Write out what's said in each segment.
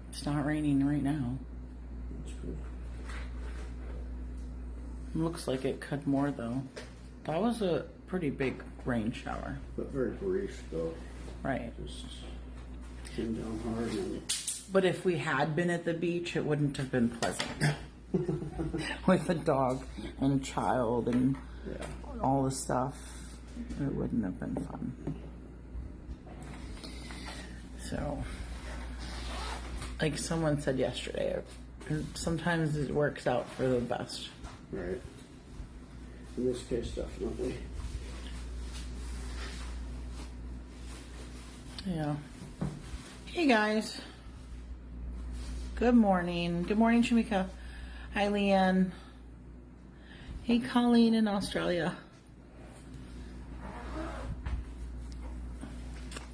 It's not raining right now. That's good. Looks like it could more though. That was a pretty big rain shower. But very brief though. Right. Just came down hard and But if we had been at the beach, it wouldn't have been pleasant. With a dog and a child and all the stuff, it wouldn't have been fun. So, like someone said yesterday, sometimes it works out for the best. right. In this case, definitely. Yeah. Hey guys. Good morning. Good morning, Shamika. Hi, Leanne. Hey, Colleen in Australia.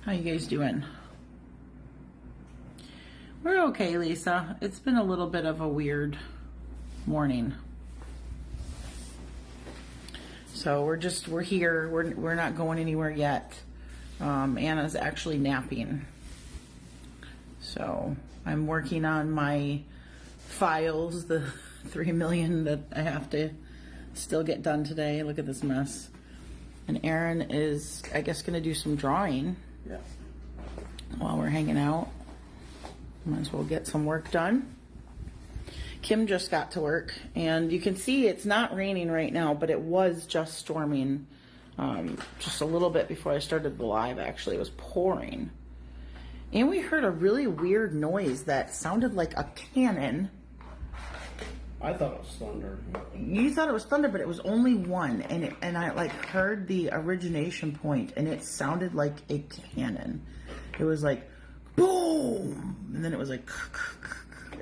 How you guys doing? We're okay, Lisa. It's been a little bit of a weird morning. So we're here. We're not going anywhere yet. Anna's actually napping. So I'm working on my files, the 3 million that I have to still get done today. Look at this mess. And Erin is, I guess, going to do some drawing while we're hanging out. Might as well get some work done. Kim just got to work, and you can see it's not raining right now, but it was just storming just a little bit before I started the live. Actually, it was pouring. And we heard a really weird noise that sounded like a cannon. I thought it was thunder. You thought it was thunder, but it was only one, and I like heard the origination point, and it sounded like a cannon. It was like boom, and then it was like,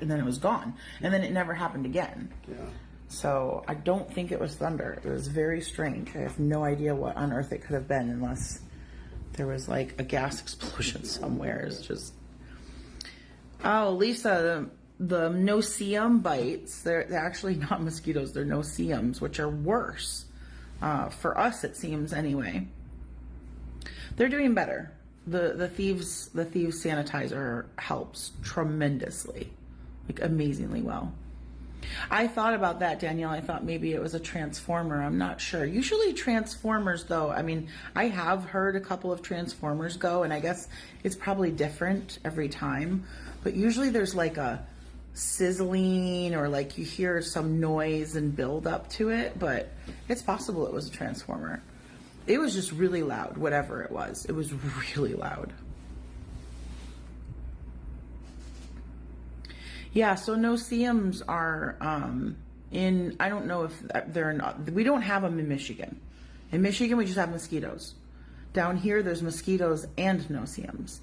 and then it was gone, and then it never happened again. Yeah. So I don't think it was thunder. It was very strange. I have no idea what on earth it could have been, unless there was like a gas explosion somewhere. It's just, oh, Lisa, the no-see-um bites, they're actually not mosquitoes, they're no-see-ums, which are worse. For us, it seems, anyway. They're doing better. The thieves sanitizer helps tremendously, like amazingly well. I thought about that, Danielle. I thought maybe it was a transformer. I'm not sure. Usually transformers, though, I mean, I have heard a couple of transformers go, and I guess it's probably different every time. But usually there's like a sizzling, or like you hear some noise and build up to it, but it's possible it was a transformer. It was just really loud, whatever it was. It was really loud. Yeah, so no-see-ums are in, I don't know if they're not, we don't have them in Michigan. In Michigan, we just have mosquitoes. Down here, there's mosquitoes and no-see-ums.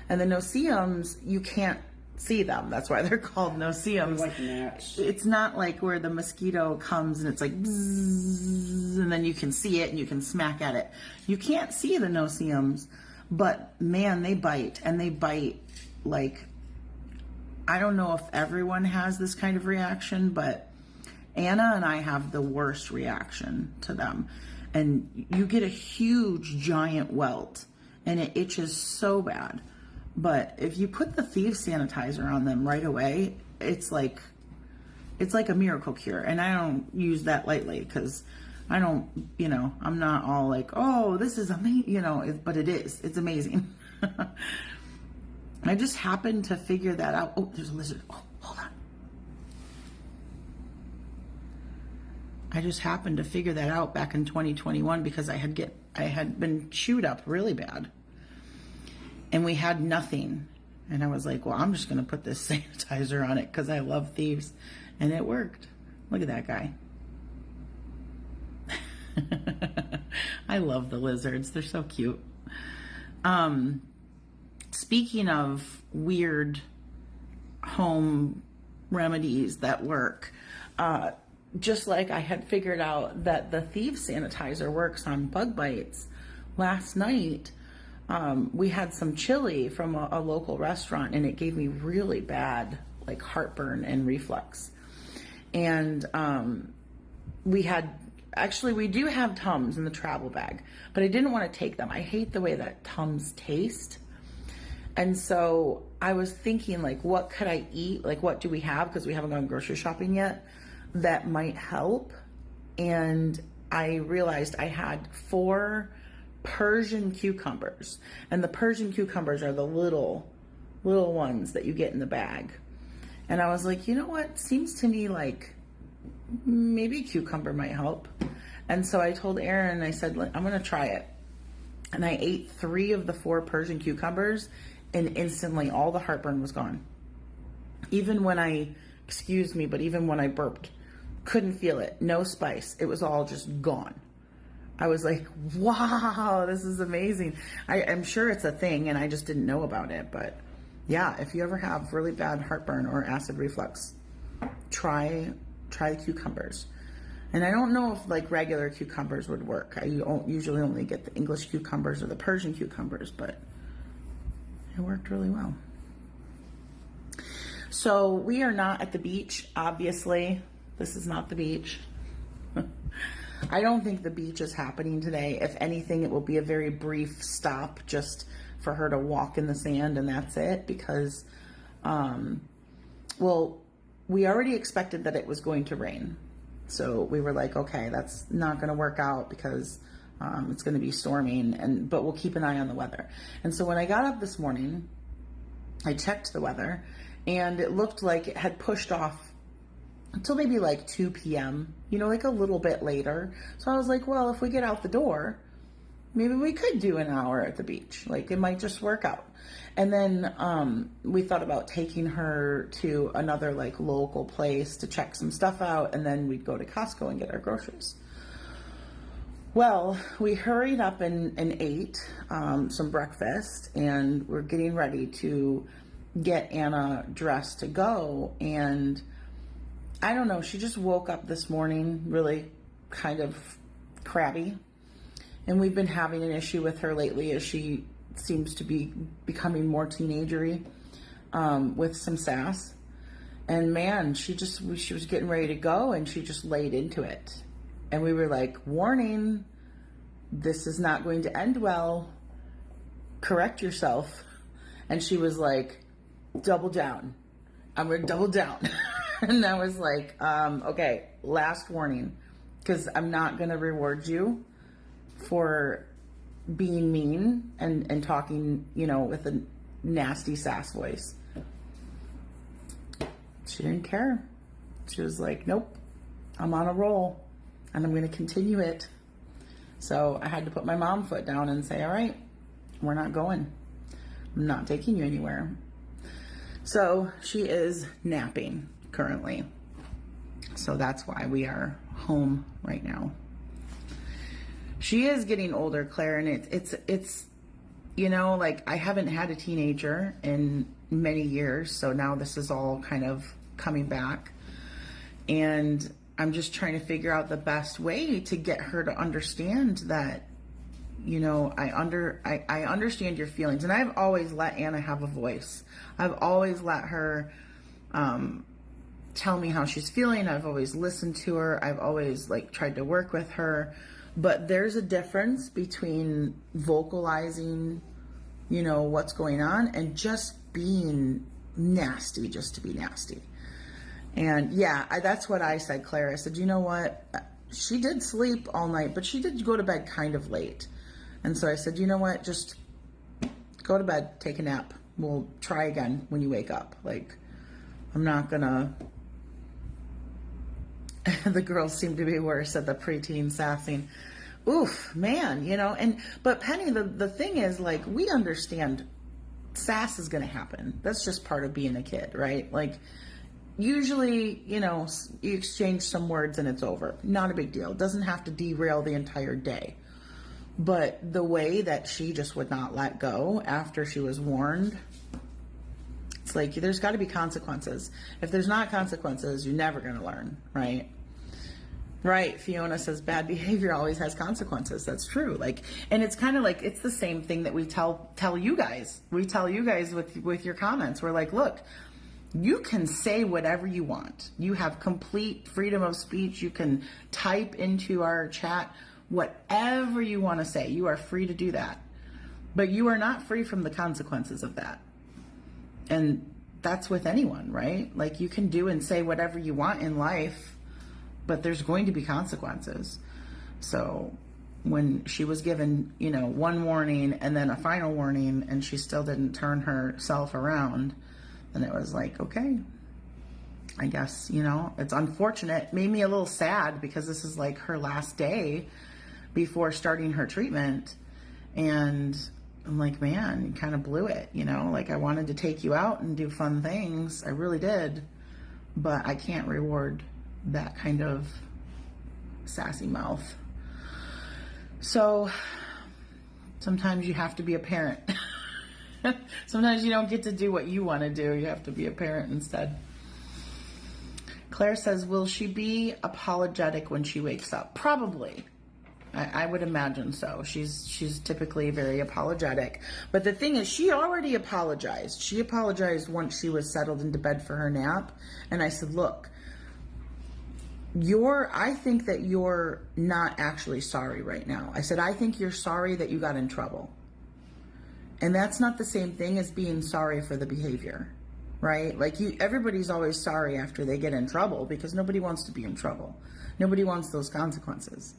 And the no-see-ums, you can't see them. That's why they're called no-see-ums. Like gnats. It's not like where the mosquito comes and it's like bzzz, and then you can see it and you can smack at it. You can't see the no-see-ums, but man, they bite, and they bite like, I don't know if everyone has this kind of reaction, but Anna and I have the worst reaction to them. And you get a huge giant welt and it itches so bad. But if you put the thieves sanitizer on them right away, it's like a miracle cure. And I don't use that lightly, because I don't, I'm not all like, oh, this is amazing, but it is. It's amazing. I just happened to figure that out. Oh, there's a lizard. Oh, hold on. I just happened to figure that out back in 2021 because I had been chewed up really bad. And we had nothing. And I was like, well, I'm just going to put this sanitizer on it because I love thieves. And it worked. Look at that guy. I love the lizards. They're so cute. Speaking of weird home remedies that work, just like I had figured out that the thieves sanitizer works on bug bites, last night we had some chili from a local restaurant, and it gave me really bad like heartburn and reflux. And we do have Tums in the travel bag, but I didn't want to take them. I hate the way that Tums taste. And so I was thinking, like, what could I eat? Like, what do we have? Because we haven't gone grocery shopping yet that might help. And I realized I had 4 Persian cucumbers. And the Persian cucumbers are the little ones that you get in the bag. And I was like, you know what? Seems to me like maybe a cucumber might help. And so I told Aaron, I said, I'm going to try it. And I ate 3 of the 4 Persian cucumbers, and instantly all the heartburn was gone. Even when even when I burped, couldn't feel it. No spice. It was all just gone. I was like, wow, this is amazing. I'm sure it's a thing and I just didn't know about it. But yeah, if you ever have really bad heartburn or acid reflux, try the cucumbers. And I don't know if like regular cucumbers would work. I usually only get the English cucumbers or the Persian cucumbers, but it worked really well. So we are not at the beach, obviously. This is not the beach. I don't think the beach is happening today. If anything, it will be a very brief stop just for her to walk in the sand, and that's it. Because, we already expected that it was going to rain. So we were like, okay, that's not going to work out because it's going to be storming, but we'll keep an eye on the weather. And so when I got up this morning, I checked the weather, and it looked like it had pushed off until maybe like 2 p.m., like a little bit later. So I was like, well, if we get out the door, maybe we could do an hour at the beach. Like, it might just work out. And then we thought about taking her to another like local place to check some stuff out, and then we'd go to Costco and get our groceries. Well, we hurried up and ate some breakfast, and we're getting ready to get Anna dressed to go. And I don't know, she just woke up this morning really kind of crabby. And we've been having an issue with her lately as she seems to be becoming more teenagery with some sass. And man, she was getting ready to go, and she just laid into it. And we were like, warning, this is not going to end well. Correct yourself. And she was like, double down. I'm going to double down. And I was like, okay, last warning, because I'm not going to reward you for being mean and talking, with a nasty sass voice. She didn't care. She was like, nope, I'm on a roll and I'm going to continue it. So I had to put my mom foot down and say, all right, we're not going. I'm not taking you anywhere. So she is napping currently. So that's why we are home right now. She is getting older, Claire, and it's like I haven't had a teenager in many years, so now this is all kind of coming back. And I'm just trying to figure out the best way to get her to understand that, I understand your feelings. And I've always let Anna have a voice. I've always let her tell me how she's feeling. I've always listened to her. I've always tried to work with her. But there's a difference between vocalizing, what's going on, and just being nasty just to be nasty. And yeah, that's what I said, Claire. I said, you know what? She did sleep all night, but she did go to bed kind of late. And so I said, you know what? Just go to bed, take a nap. We'll try again when you wake up. I'm not gonna... The girls seem to be worse at the preteen sassing. Oof, man, but Penny, the thing is, we understand sass is going to happen. That's just part of being a kid, right? Usually, you exchange some words and it's over. Not a big deal. It doesn't have to derail the entire day. But the way that she just would not let go after she was warned, it's there's got to be consequences. If there's not consequences, you're never going to learn, right? Right. Fiona says bad behavior always has consequences. That's true. And it's kind of it's the same thing that we tell you guys. We tell you guys with your comments. We're like, look, you can say whatever you want. You have complete freedom of speech. You can type into our chat whatever you want to say. You are free to do that. But you are not free from the consequences of that. And that's with anyone, right? Like, you can do and say whatever you want in life, but there's going to be consequences. So when she was given, you know, one warning and then a final warning, and she still didn't turn herself around, then it was like, okay, I guess, you know, it's unfortunate. It made me a little sad because this is like her last day before starting her treatment. And I'm like, man, you kind of blew it, you know? Like, I wanted to take you out and do fun things. I really did. But I can't reward that kind of sassy mouth. So sometimes you have to be a parent. Sometimes you don't get to do what you want to do. You have to be a parent instead. Claire says, will she be apologetic when she wakes up? Probably. I would imagine so. She's typically very apologetic. But the thing is, she already apologized. She apologized once she was settled into bed for her nap. And I said, look, I think that you're not actually sorry right now. I said, I think you're sorry that you got in trouble. And that's not the same thing as being sorry for the behavior, right? Like, everybody's always sorry after they get in trouble because nobody wants to be in trouble. Nobody wants those consequences.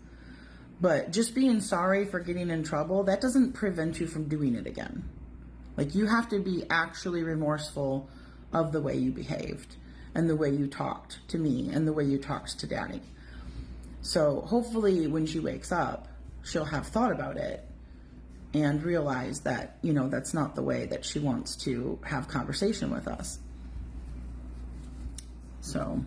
But just being sorry for getting in trouble, that doesn't prevent you from doing it again. Like, you have to be actually remorseful of the way you behaved and the way you talked to me and the way you talked to Daddy. So hopefully when she wakes up, she'll have thought about it and realize that, you know, that's not the way that she wants to have conversation with us. So...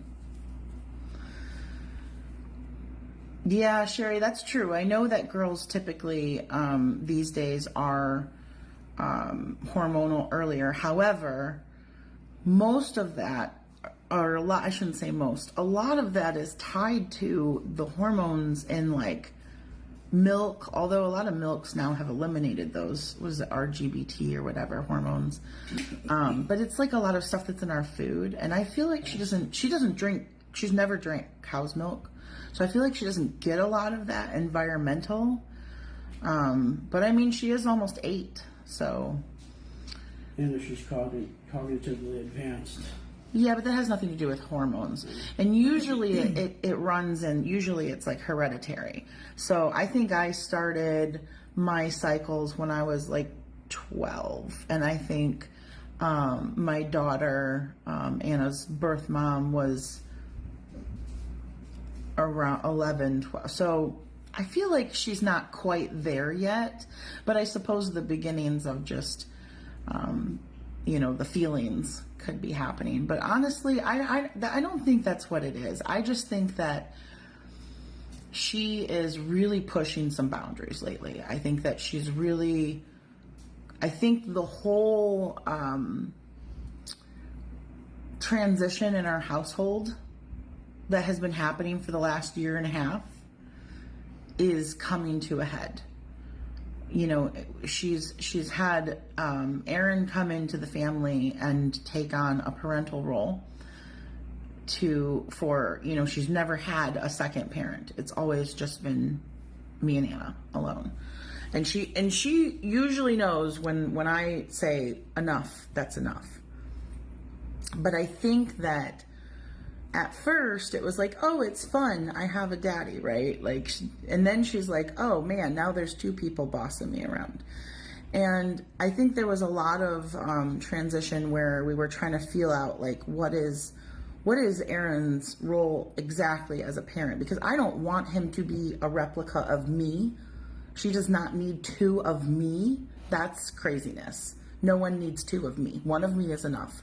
yeah, Sherry, that's true. I know that girls typically these days are hormonal earlier. However, most of that, or a lot, I shouldn't say most, a lot of that is tied to the hormones in like milk, although a lot of milks now have eliminated those, what is it, RGBT or whatever, hormones. But it's like a lot of stuff that's in our food. And I feel like she doesn't drink, she's never drank cow's milk. So I feel like she doesn't get a lot of that environmental. But I mean, she is almost 8, so. And she's cognitively advanced. Yeah, but that has nothing to do with hormones. And usually it runs, and usually it's like hereditary. So I think I started my cycles when I was like 12. And I think my daughter, Anna's birth mom, was around 11, 12. So I feel like she's not quite there yet, but I suppose the beginnings of just, you know, the feelings could be happening. But honestly, I don't think that's what it is. I just think that she is really pushing some boundaries lately. I think that she's really, I think the whole transition in our household that has been happening for the last year and a half is coming to a head. You know, she's had Aaron come into the family and take on a parental role for, you know, she's never had a second parent. It's always just been me and Anna alone. And she usually knows when I say enough, that's enough. But I think that at first it was like, oh, it's fun, I have a daddy, right? Like, and then she's like, oh man, now there's 2 people bossing me around. And I think there was a lot of transition where we were trying to feel out, like, what is Aaron's role exactly as a parent? Because I don't want him to be a replica of me. She does not need 2 of me. That's craziness. No one needs 2 of me. 1 of me is enough.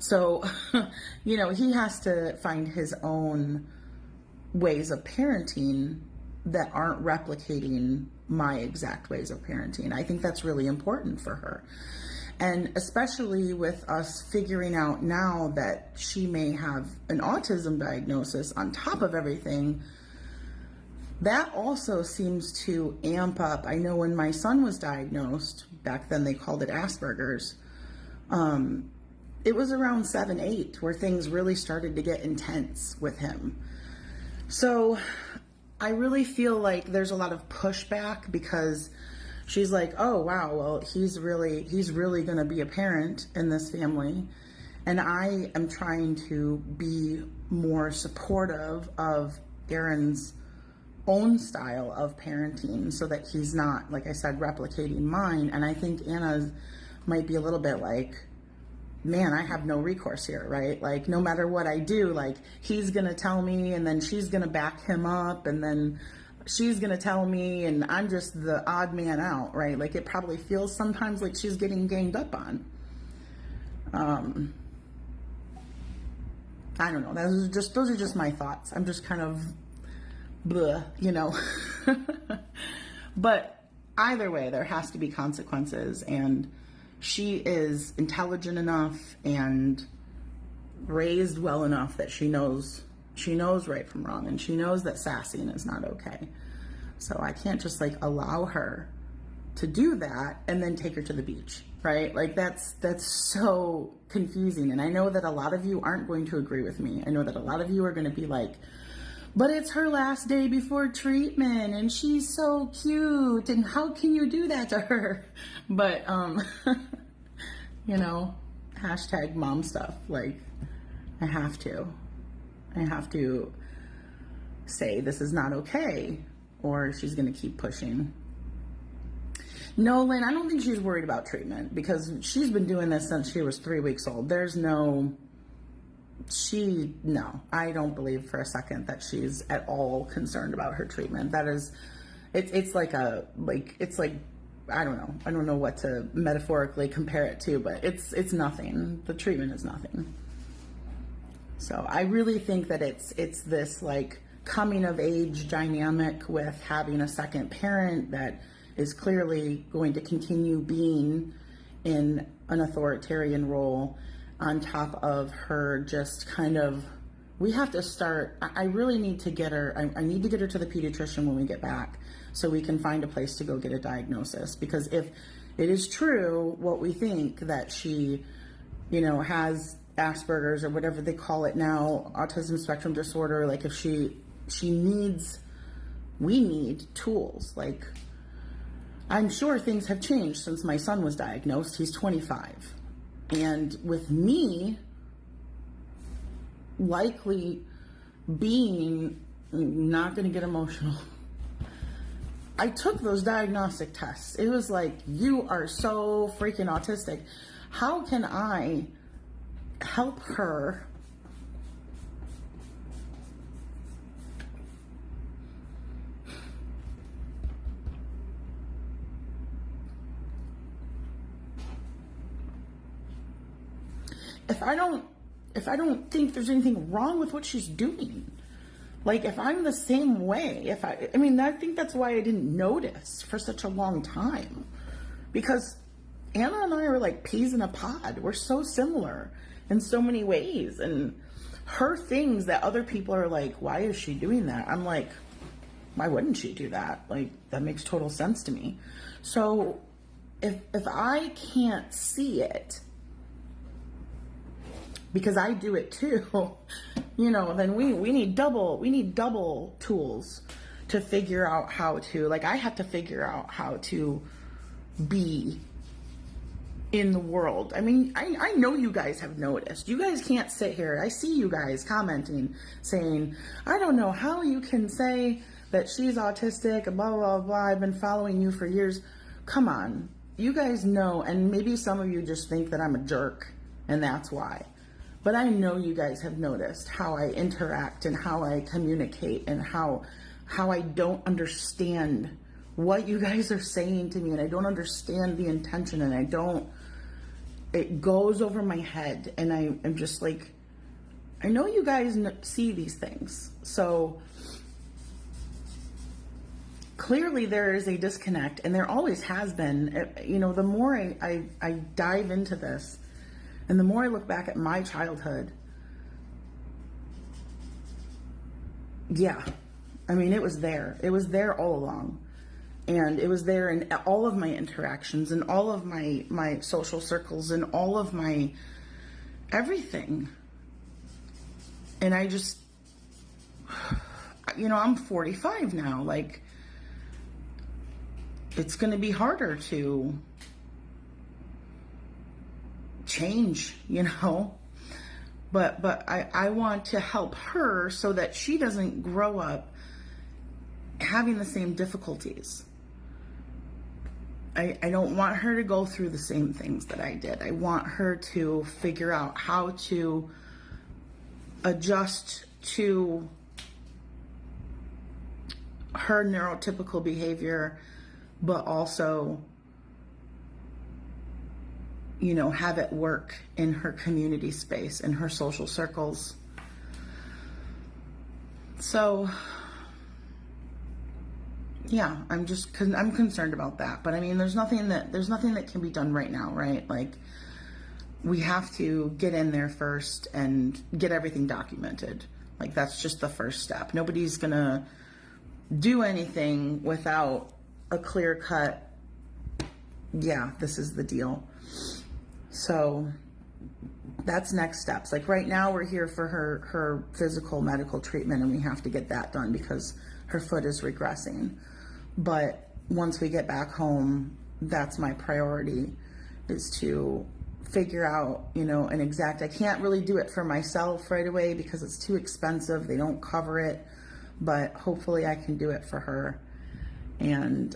So, you know, he has to find his own ways of parenting that aren't replicating my exact ways of parenting. I think that's really important for her. And especially with us figuring out now that she may have an autism diagnosis on top of everything, that also seems to amp up. I know when my son was diagnosed, back then they called it Asperger's, it was around 7, 8 where things really started to get intense with him. So I really feel like there's a lot of pushback because she's like, oh wow, well he's really going to be a parent in this family, and I am trying to be more supportive of Aaron's own style of parenting so that he's not, like I said, replicating mine. And I think Anna might be a little bit like, man, I have no recourse here, right? Like, no matter what I do, like, he's gonna tell me, and then she's gonna back him up, and then she's gonna tell me, and I'm just the odd man out, right? Like, it probably feels sometimes like she's getting ganged up on. I don't know. Those are just my thoughts. I'm just kind of bleh, you know. But either way, there has to be consequences, and she is intelligent enough and raised well enough that she knows right from wrong, and she knows that sassing is not okay. So I can't just like allow her to do that and then take her to the beach, right? Like that's so confusing. And I know that a lot of you aren't going to agree with me. I know that a lot of you are going to be like, but it's her last day before treatment and she's so cute, and how can you do that to her? But you know, hashtag mom stuff. Like, I have to say this is not okay, or she's gonna keep pushing. No, Lynn, I don't think she's worried about treatment, because she's been doing this since she was 3 weeks old. No, I don't believe for a second that she's at all concerned about her treatment. That is, it's like I don't know what to metaphorically compare it to, but it's nothing. The treatment is nothing. So I really think that it's this like coming of age dynamic with having a second parent that is clearly going to continue being in an authoritarian role, on top of her just kind of, we have to start, I really need to get her, I need to get her to the pediatrician when we get back so we can find a place to go get a diagnosis. Because if it is true what we think, that she, you know, has Asperger's or whatever they call it now, autism spectrum disorder, like if we need tools. Like, I'm sure things have changed since my son was diagnosed. He's 25. And with me likely being, not going to get emotional, I took those diagnostic tests. It was like, you are so freaking autistic. How can I help her if I don't think there's anything wrong with what she's doing? Like, if I'm the same way, I think that's why I didn't notice for such a long time, because Anna and I are like peas in a pod. We're so similar in so many ways, and her things that other people are like, why is she doing that? I'm like, why wouldn't she do that? Like, that makes total sense to me. So if I can't see it, because I do it too, you know, then we need double tools to figure out how to, like, I have to figure out how to be in the world. I mean, I know you guys have noticed. You guys can't sit here. I see you guys commenting saying, I don't know how you can say that she's autistic, blah, blah, blah. I've been following you for years. Come on. You guys know, and maybe some of you just think that I'm a jerk, and that's why. But I know you guys have noticed how I interact and how I communicate, and how I don't understand what you guys are saying to me, and I don't understand the intention, and it goes over my head, and I'm just like, I know you guys see these things. So clearly there is a disconnect, and there always has been. You know, the more I dive into this, and the more I look back at my childhood, yeah, I mean, it was there. It was there all along. And it was there in all of my interactions, and all of my social circles, and all of my everything. And I just, you know, I'm 45 now. Like, it's going to be harder to change, you know. But I want to help her so that she doesn't grow up having the same difficulties. I don't want her to go through the same things that I did. I want her to figure out how to adjust to her neurotypical behavior, but also, you know, have it work in her community space, in her social circles. So, yeah, I'm concerned about that. But I mean, there's nothing that can be done right now, right? Like, we have to get in there first and get everything documented. Like, that's just the first step. Nobody's gonna do anything without a clear cut, yeah, this is the deal. So that's next steps. Like right now we're here for her physical medical treatment, and we have to get that done because her foot is regressing. But once we get back home, that's my priority, is to figure out, you know, an exact, I can't really do it for myself right away because it's too expensive. They don't cover it, but hopefully I can do it for her. And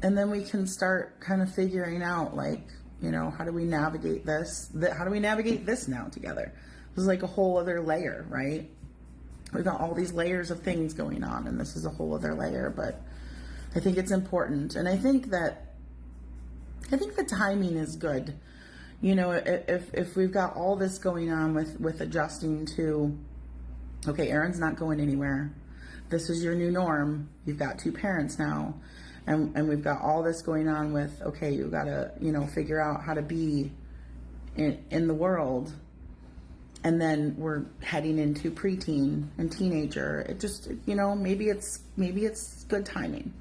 then we can start kind of figuring out, like, you know, how do we navigate this? How do we navigate this now together? This is like a whole other layer, right? We've got all these layers of things going on, and this is a whole other layer, but I think it's important. And I think the timing is good. You know, if we've got all this going on with adjusting to, okay, Erin's not going anywhere. This is your new norm. You've got two parents now. And we've got all this going on with, okay, you've got to, you know, figure out how to be in the world. And then we're heading into preteen and teenager. It just, you know, maybe it's good timing.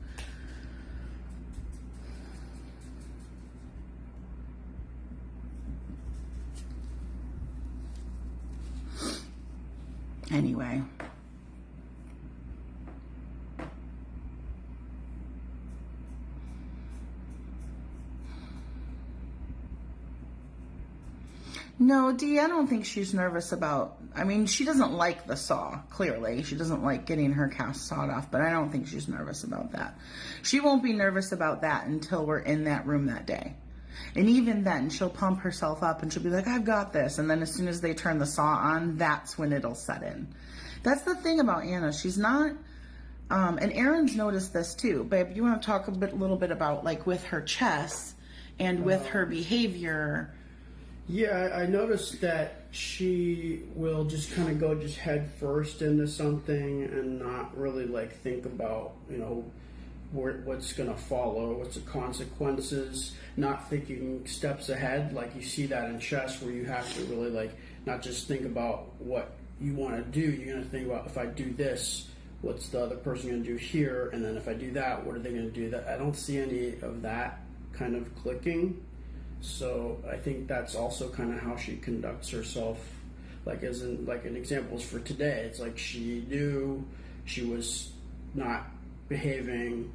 Anyway. No, Dee, I don't think she's nervous about, I mean, she doesn't like the saw, clearly. She doesn't like getting her cast sawed off, but I don't think she's nervous about that. She won't be nervous about that until we're in that room that day. And even then, she'll pump herself up and she'll be like, I've got this. And then as soon as they turn the saw on, that's when it'll set in. That's the thing about Anna. She's not, and Erin's noticed this too. Babe, you want to talk a little bit about, like, with her chess and with her behavior? Yeah, I noticed that she will just kind of go just head first into something and not really like think about, you know, what's going to follow, what's the consequences, not thinking steps ahead. Like you see that in chess where you have to really like not just think about what you want to do, you're going to think about, if I do this, what's the other person going to do here, and then if I do that, what are they going to do? That I don't see any of that kind of clicking. So I think that's also kind of how she conducts herself. Like as in, like an example is for today, it's like she knew she was not behaving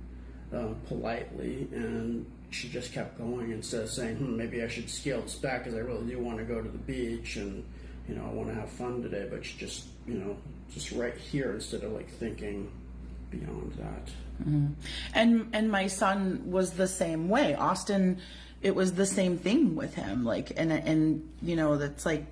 politely, and she just kept going instead of saying, maybe I should scale this back because I really do want to go to the beach and, you know, I want to have fun today. But she just, you know, just right here instead of like thinking beyond that. Mm-hmm. And my son was the same way. Austin, it was the same thing with him. Like, and you know, that's like,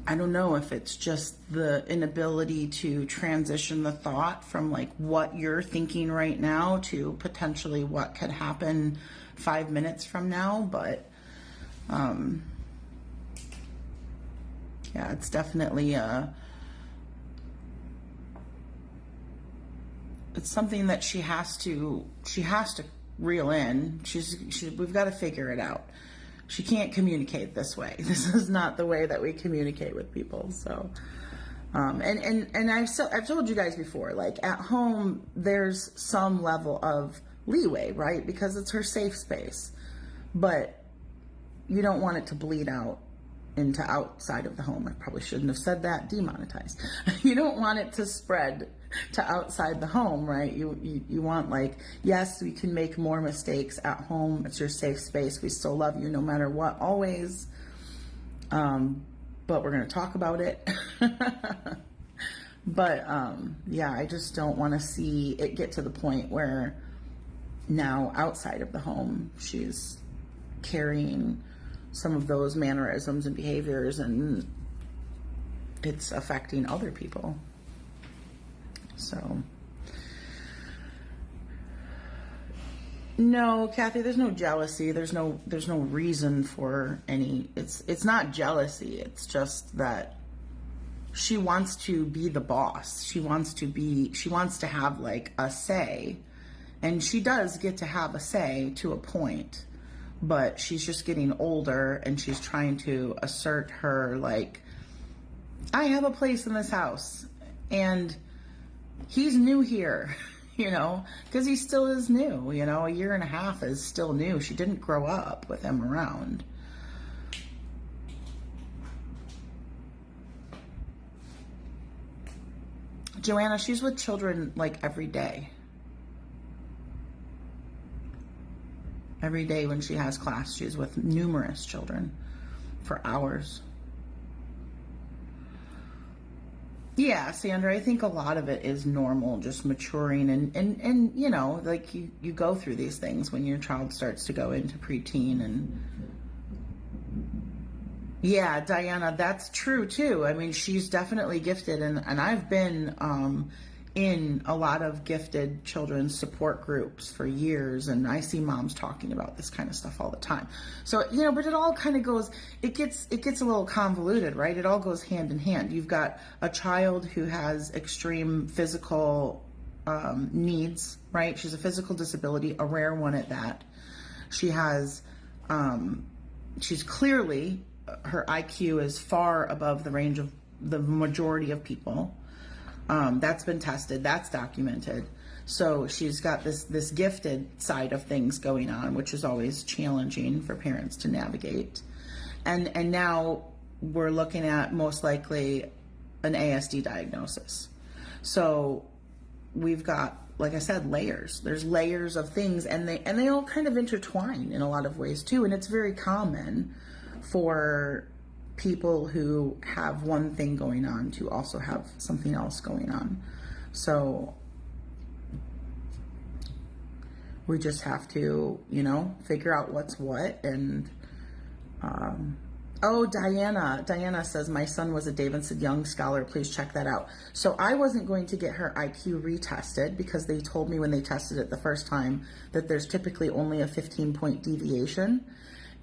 I don't know if it's just the inability to transition the thought from like what you're thinking right now to potentially what could happen 5 minutes from now. But, yeah, it's definitely it's something that she has to reel in. We've got to figure it out. She can't communicate this way. This is not the way that we communicate with people. So, and I've told you guys before, like at home, there's some level of leeway, right? Because it's her safe space, but you don't want it to bleed out into outside of the home. I probably shouldn't have said that. Demonetized. You don't want it to spread to outside the home, right? You want, like, yes, we can make more mistakes at home. It's your safe space. We still love you no matter what, always. But we're going to talk about it. But yeah, I just don't want to see it get to the point where now outside of the home, she's carrying some of those mannerisms and behaviors, and it's affecting other people. So, no, Kathy, there's no jealousy. There's no reason for any. It's not jealousy. It's just that she wants to be the boss. She wants to have like a say, and she does get to have a say to a point, but she's just getting older, and she's trying to assert her, like, I have a place in this house, and he's new here, because he still is new, a year and a half is still new. She didn't grow up with him around. Joanna, she's with children like every day. Every day when she has class, she's with numerous children for hours. Yeah, Sandra, I think a lot of it is normal, just maturing and like you go through these things when your child starts to go into preteen. And yeah, Diana, that's true too. I mean, she's definitely gifted, and I've been in a lot of gifted children's support groups for years, and I see moms talking about this kind of stuff all the time. So, but it all kind of goes, it gets a little convoluted, right? It all goes hand in hand. You've got a child who has extreme physical needs, right? She's a physical disability, a rare one at that. She has, she's clearly, her IQ is far above the range of the majority of people. That's been tested, that's documented. So she's got this gifted side of things going on, which is always challenging for parents to navigate. And now we're looking at most likely an ASD diagnosis. So we've got, like I said, layers. There's layers of things, and they all kind of intertwine in a lot of ways too. And it's very common for people who have one thing going on to also have something else going on. So we just have to, figure out what's what. And oh, Diana says, my son was a Davidson Young Scholar. Please check that out. So I wasn't going to get her IQ retested because they told me when they tested it the first time that there's typically only a 15-point deviation.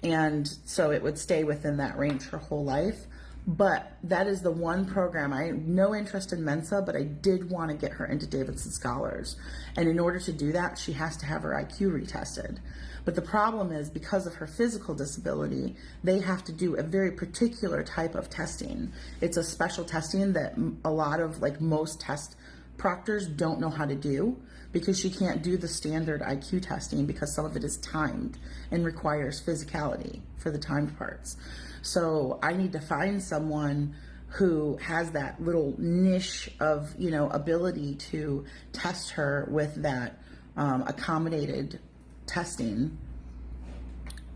And so it would stay within that range her whole life. But that is the one program. I have no interest in Mensa, but I did want to get her into Davidson Scholars. And in order to do that, she has to have her IQ retested. But the problem is, because of her physical disability, they have to do a very particular type of testing. It's a special testing that a lot of, like, most test proctors don't know how to do, because she can't do the standard IQ testing because some of it is timed and requires physicality for the timed parts. So I need to find someone who has that little niche of, ability to test her with that accommodated testing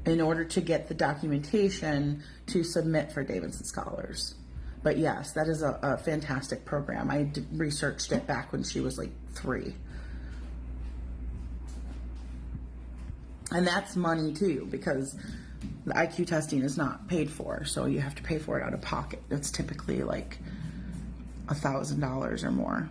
in order to get the documentation to submit for Davidson Scholars. But yes, that is a fantastic program. I researched it back when she was like 3. And that's money too, because the IQ testing is not paid for, so you have to pay for it out of pocket. It's typically like $1,000 or more.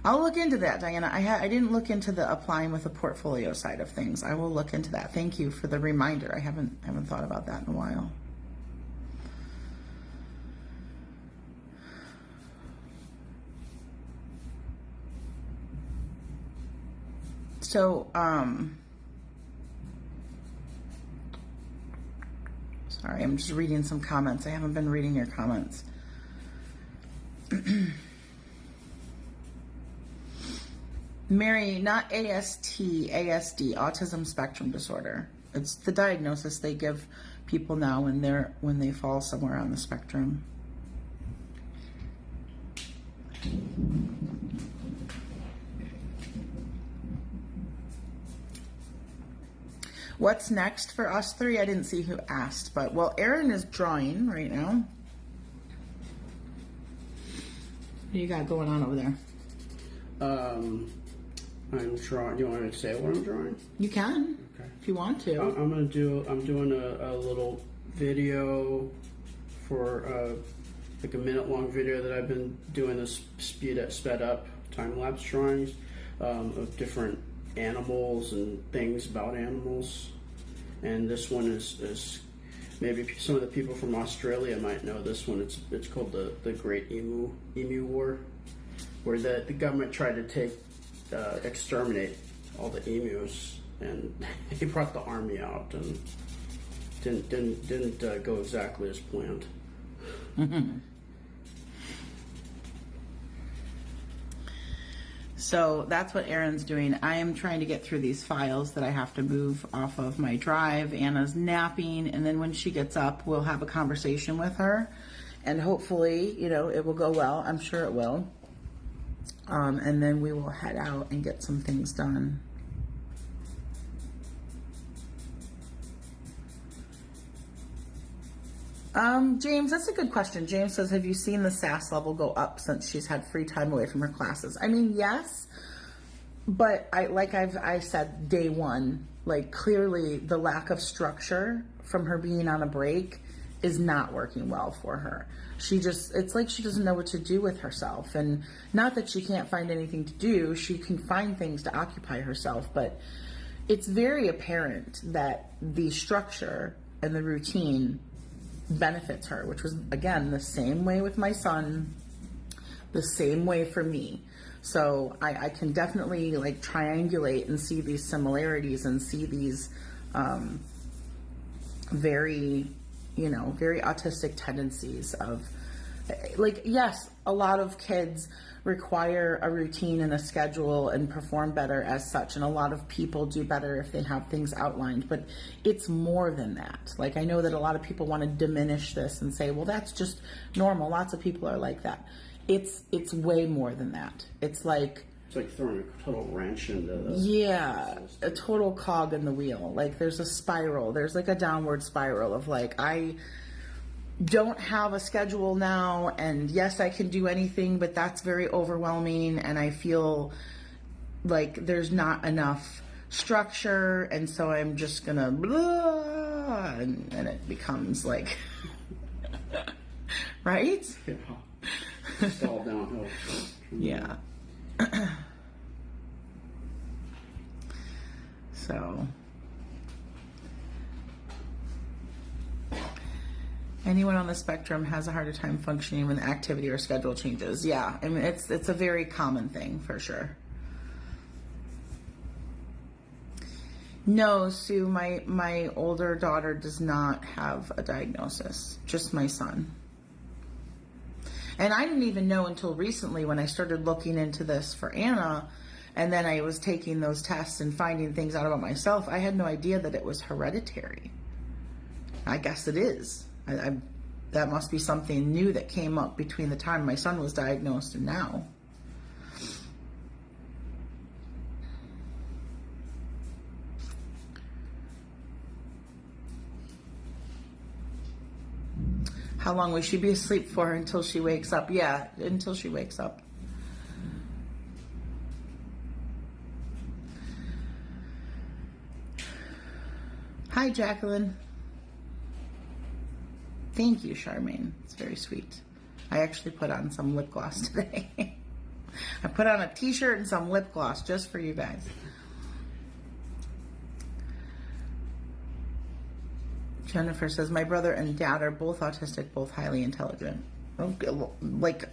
I'll look into that, Diana. I didn't look into the applying with a portfolio side of things. I will look into that. Thank you for the reminder. I haven't thought about that in a while. So, sorry, I'm just reading some comments. I haven't been reading your comments. Mary, not ASD, autism spectrum disorder. It's the diagnosis they give people now when they fall somewhere on the spectrum. What's next for us three? I didn't see who asked, but well, Erin is drawing right now. What do you got going on over there? I'm drawing. You want me to say what I'm drawing? You can, Okay. if you want to. I'm doing a little video for like a minute-long video that I've been doing this sped up time-lapse drawings of different animals and things about animals. And this one is maybe some of the people from Australia might know this one. It's called the Great Emu War, where the government tried to exterminate all the emus, and he brought the army out and didn't go exactly as planned. So that's what Erin's doing. I am trying to get through these files that I have to move off of my drive. Anna's napping, and then when she gets up, we'll have a conversation with her, and hopefully, it will go well. I'm sure it will. And then we will head out and get some things done. James, that's a good question. James says, have you seen the sass level go up since she's had free time away from her classes? I mean, yes, but I said day one, like clearly the lack of structure from her being on a break is not working well for her. It's like she doesn't know what to do with herself. And not that she can't find anything to do, she can find things to occupy herself, but it's very apparent that the structure and the routine benefits her, which was, again, the same way with my son, the same way for me. So I can definitely like triangulate and see these similarities and see these very autistic tendencies of, like, yes, a lot of kids require a routine and a schedule and perform better as such, and a lot of people do better if they have things outlined, but it's more than that. Like, I know that a lot of people want to diminish this and say, well, that's just normal, lots of people are like that. It's way more than that. It's like throwing a total wrench into the a total cog in the wheel. Like, there's a spiral, there's like a downward spiral of like, I don't have a schedule now, and yes, I can do anything, but that's very overwhelming, and I feel like there's not enough structure, and so I'm just gonna blah, and it becomes like right? Yeah. It's all downhill. Yeah. So anyone on the spectrum has a harder time functioning when the activity or schedule changes. Yeah, I mean, it's a very common thing for sure. No, Sue, my older daughter does not have a diagnosis, just my son. And I didn't even know until recently when I started looking into this for Anna, and then I was taking those tests and finding things out about myself. I had no idea that it was hereditary. I guess it is. That must be something new that came up between the time my son was diagnosed and now. How long will she be asleep for until she wakes up? Yeah, until she wakes up. Hi, Jacqueline. Thank you, Charmaine. It's very sweet. I actually put on some lip gloss today. I put on a t-shirt and some lip gloss just for you guys. Jennifer says, my brother and dad are both autistic, both highly intelligent. Like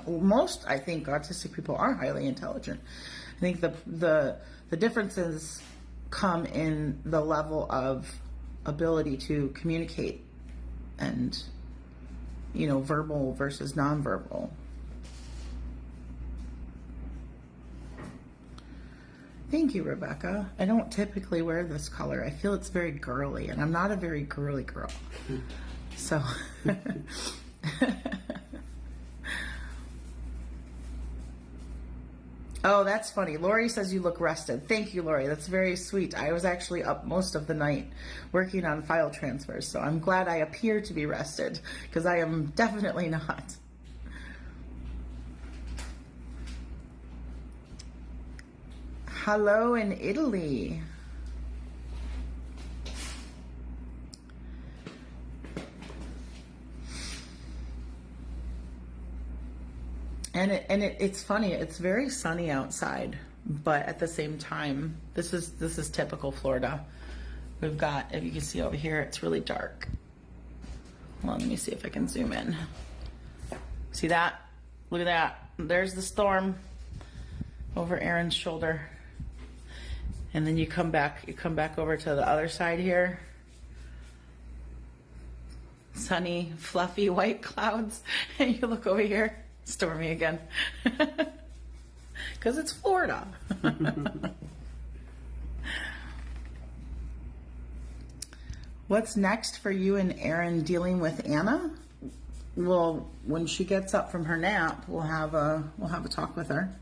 most, I think autistic people are highly intelligent. I think the differences come in the level of ability to communicate and, verbal versus nonverbal. Thank you, Rebecca. I don't typically wear this color. I feel it's very girly, and I'm not a very girly girl. So, Oh, that's funny. Lori says you look rested. Thank you, Lori. That's very sweet. I was actually up most of the night working on file transfers, so I'm glad I appear to be rested, because I am definitely not. Hello in Italy. And it's funny. It's very sunny outside, but at the same time, this is typical Florida. We've got, if you can see over here, it's really dark. Hold on, let me see if I can zoom in. See that? Look at that. There's the storm over Aaron's shoulder. And then you come back over to the other side here. Sunny, fluffy white clouds. And you look over here. Stormy again. Because it's Florida. What's next for you and Erin dealing with Anna? Well, when she gets up from her nap, we'll have a talk with her.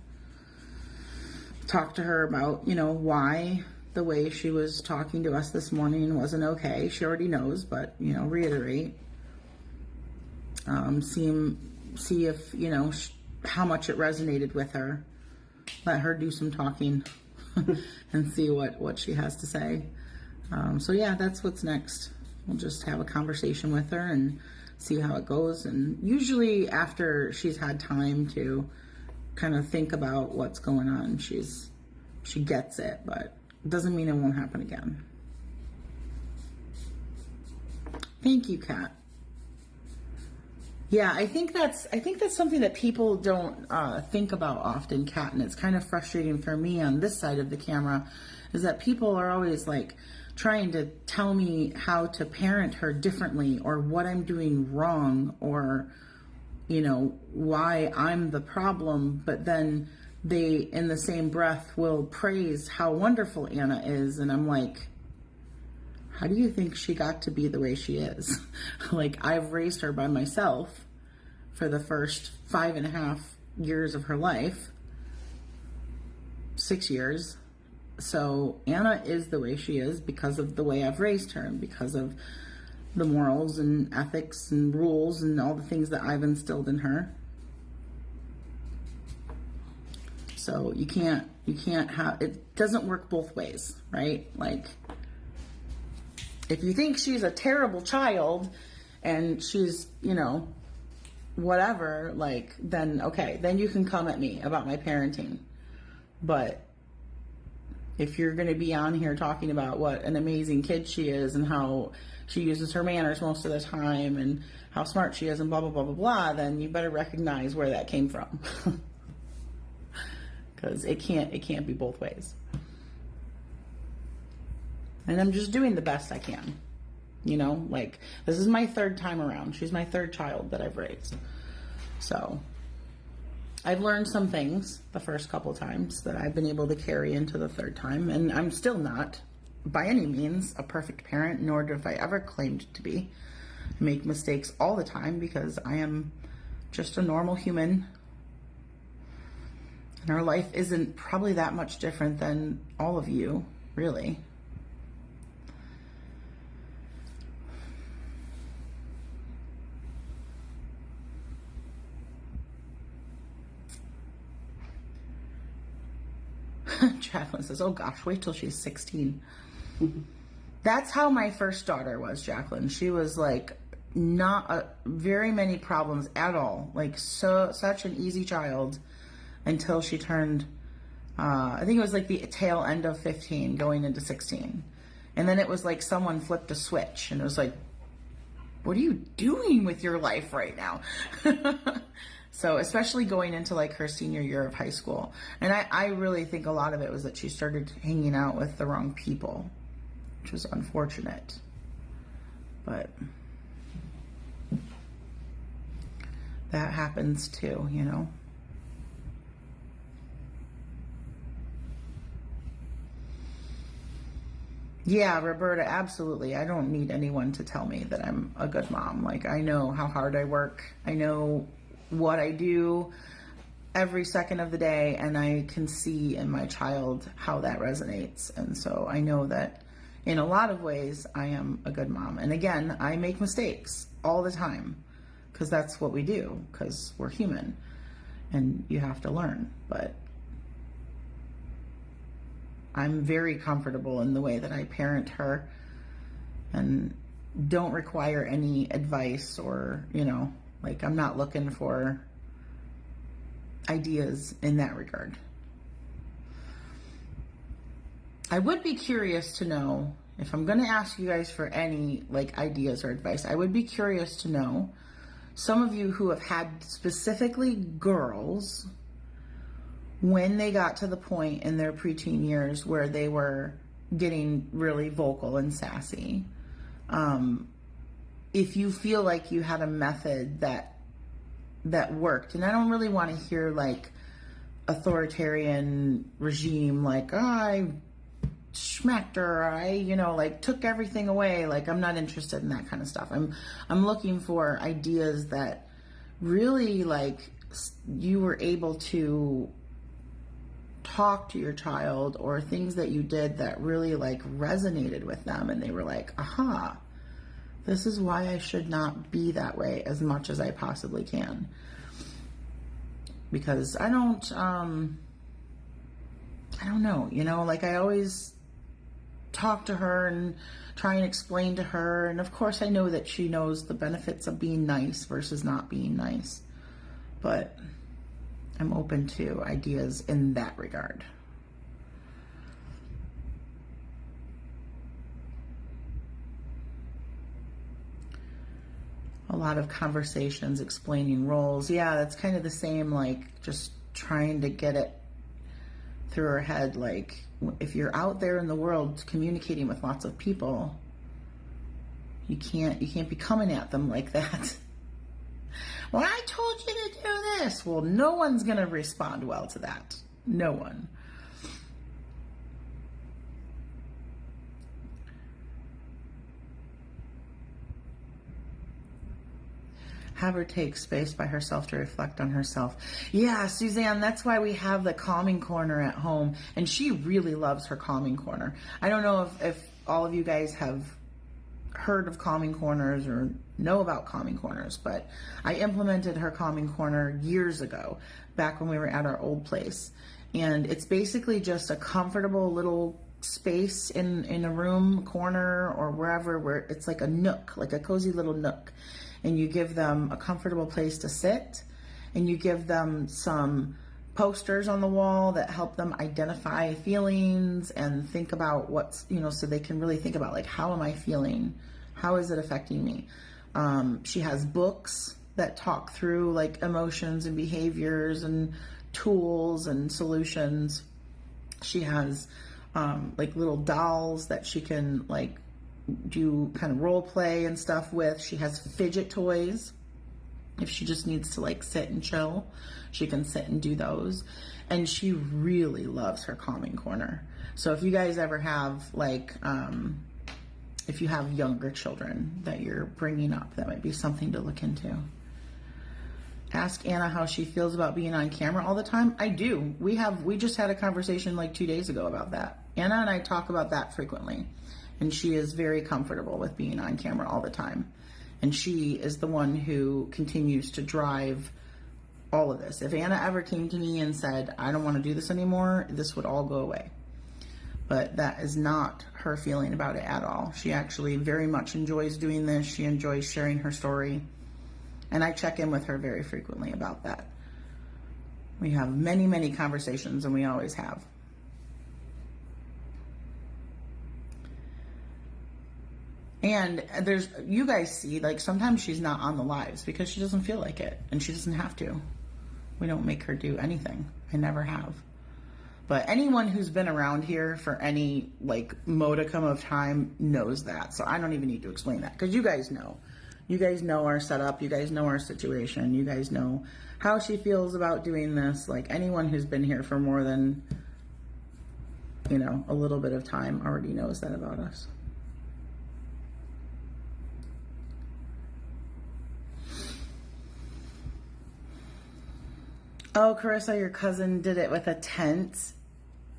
Talk to her about, why the way she was talking to us this morning wasn't okay. She already knows, but, reiterate. See if, how much it resonated with her. Let her do some talking and see what she has to say. So yeah, that's what's next. We'll just have a conversation with her and see how it goes. And usually after she's had time to kind of think about what's going on, she gets it, but it doesn't mean it won't happen again. Thank you, Kat. Yeah, I think that's something that people don't think about often, Kat, and it's kind of frustrating for me on this side of the camera, is that people are always like trying to tell me how to parent her differently, or what I'm doing wrong, or why I'm the problem, but then they in the same breath will praise how wonderful Anna is, and I'm like, how do you think she got to be the way she is? Like, I've raised her by myself for the first 5.5 years of her life. 6 years. So Anna is the way she is because of the way I've raised her, and because of the morals and ethics and rules and all the things that I've instilled in her. So you can't have, it doesn't work both ways, right? Like, if you think she's a terrible child and she's, whatever, like, then okay, then you can come at me about my parenting. But if you're going to be on here talking about what an amazing kid she is and how she uses her manners most of the time and how smart she is and blah, blah, blah, blah, blah, then you better recognize where that came from. Because it can't be both ways. And I'm just doing the best I can. Like, this is my 3rd time around. She's my 3rd child that I've raised. So I've learned some things the first couple times that I've been able to carry into the 3rd time. And I'm still not, by any means, a perfect parent, nor have I ever claimed to be. I make mistakes all the time because I am just a normal human. And our life isn't probably that much different than all of you, really. Jacqueline says, oh gosh, wait till she's 16. That's how my first daughter was, Jacqueline. She was like not very many problems at all. Like, such an easy child until she turned, I think it was like the tail end of 15 going into 16. And then it was like someone flipped a switch and it was like, what are you doing with your life right now? So especially going into like her senior year of high school. And I really think a lot of it was that she started hanging out with the wrong people, which was unfortunate. But that happens too, Yeah, Roberta, absolutely. I don't need anyone to tell me that I'm a good mom. Like, I know how hard I work. I know what I do. every second of the day, and I can see in my child how that resonates. And so I know that in a lot of ways I am a good mom. And again, I make mistakes all the time because that's what we do, because we're human and you have to learn. But I'm very comfortable in the way that I parent her and don't require any advice or, like, I'm not looking for ideas in that regard. I would be curious to know, if I'm going to ask you guys for any like ideas or advice, I would be curious to know some of you who have had specifically girls when they got to the point in their preteen years where they were getting really vocal and sassy. If you feel like you had a method that worked, and I don't really want to hear like authoritarian regime, like, oh, I smacked her, I, like took everything away. Like, I'm not interested in that kind of stuff. I'm looking for ideas that really, like, you were able to talk to your child, or things that you did that really like resonated with them, and they were like, aha, this is why I should not be that way as much as I possibly can. Because I don't know, like, I always talk to her and try and explain to her, and of course I know that she knows the benefits of being nice versus not being nice, but I'm open to ideas in that regard. A lot of conversations explaining roles. Yeah, that's kind of the same, like just trying to get it through her head. Like, if you're out there in the world communicating with lots of people, you can't be coming at them like that. Well, I told you to do this. Well, no one's going to respond well to that. No one. Have her take space by herself to reflect on herself. Yeah, Suzanne, that's why we have the calming corner at home. And she really loves her calming corner. I don't know if all of you guys have heard of calming corners or know about calming corners, but I implemented her calming corner years ago, back when we were at our old place. And it's basically just a comfortable little space in a room, corner, or wherever, where it's like a nook, like a cozy little nook. And you give them a comfortable place to sit, and you give them some posters on the wall that help them identify feelings and think about what's, so they can really think about, like, how am I feeling? How is it affecting me? She has books that talk through like emotions and behaviors and tools and solutions. She has like little dolls that she can like do kind of role play and stuff with. She has fidget toys. If she just needs to like sit and chill, she can sit and do those. And she really loves her calming corner. So if you guys ever have like, if you have younger children that you're bringing up, that might be something to look into. Ask Anna how she feels about being on camera all the time. I do. We just had a conversation like 2 days ago about that. Anna and I talk about that frequently. And she is very comfortable with being on camera all the time. And she is the one who continues to drive all of this. If Anna ever came to me and said, I don't want to do this anymore, this would all go away. But that is not her feeling about it at all. She actually very much enjoys doing this. She enjoys sharing her story. And I check in with her very frequently about that. We have many, many conversations, and we always have. And you guys see, like, sometimes she's not on the lives because she doesn't feel like it, and she doesn't have to. We don't make her do anything. I never have. But anyone who's been around here for any like modicum of time knows that. So I don't even need to explain that, because you guys know. You guys know our setup. You guys know our situation. You guys know how she feels about doing this. Like, anyone who's been here for more than, a little bit of time already knows that about us. Oh, Carissa, your cousin did it with a tent.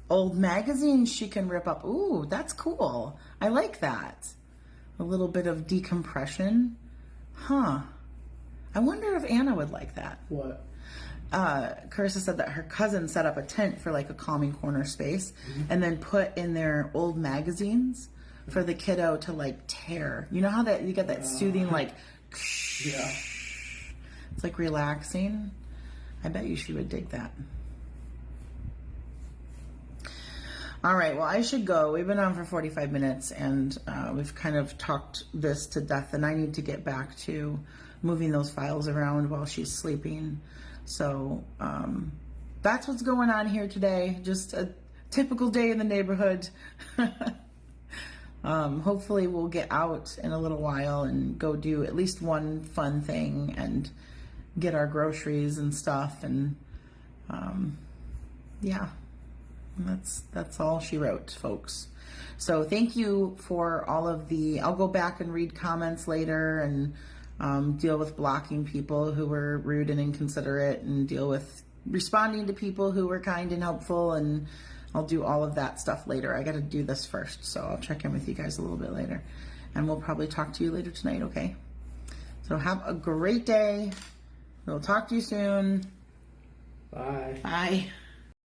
Old magazines she can rip up. Ooh, that's cool. I like that. A little bit of decompression. Huh. I wonder if Anna would like that. What? Carissa said that her cousin set up a tent for like a calming corner space and then put in their old magazines for the kiddo to like tear. You know how that you get that soothing like Yeah. it's like relaxing? I bet you she would dig that. All right, well, I should go. We've been on for 45 minutes and we've kind of talked this to death, and I need to get back to moving those files around while she's sleeping. So that's what's going on here today. Just a typical day in the neighborhood. Hopefully we'll get out in a little while and go do at least one fun thing and get our groceries and stuff. And yeah, that's all she wrote, folks. So thank you for all of I'll go back and read comments later and deal with blocking people who were rude and inconsiderate, and deal with responding to people who were kind and helpful, and I'll do all of that stuff later. I got to do this first, so I'll check in with you guys a little bit later, and we'll probably talk to you later tonight, okay? So have a great day. We'll talk to you soon. Bye. Bye.